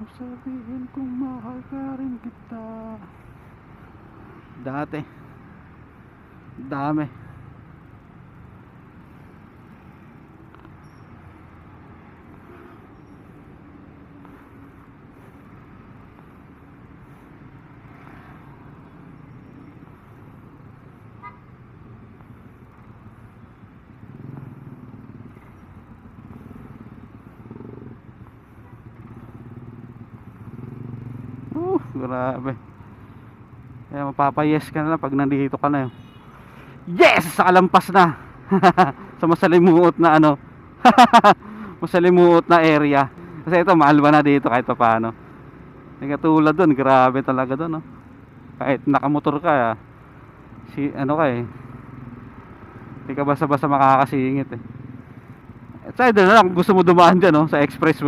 Sabihin kong mahal ka rin kita. Dati dami. Grabe. Kaya mapapayes ka na lang pag nandito ka na. Yes! Nakalampas na. Sa masalimuot na ano. Masalimuot na area. Kasi ito mahal ba na dito kahit pa paano. Hindi katulad doon, grabe talaga doon, no? Kahit nakamotor ka, si ano ka eh. Hindi ka basta-basta makakasingit eh. At sa na lang kung gusto mo dumaan dyan, no, sa expressway.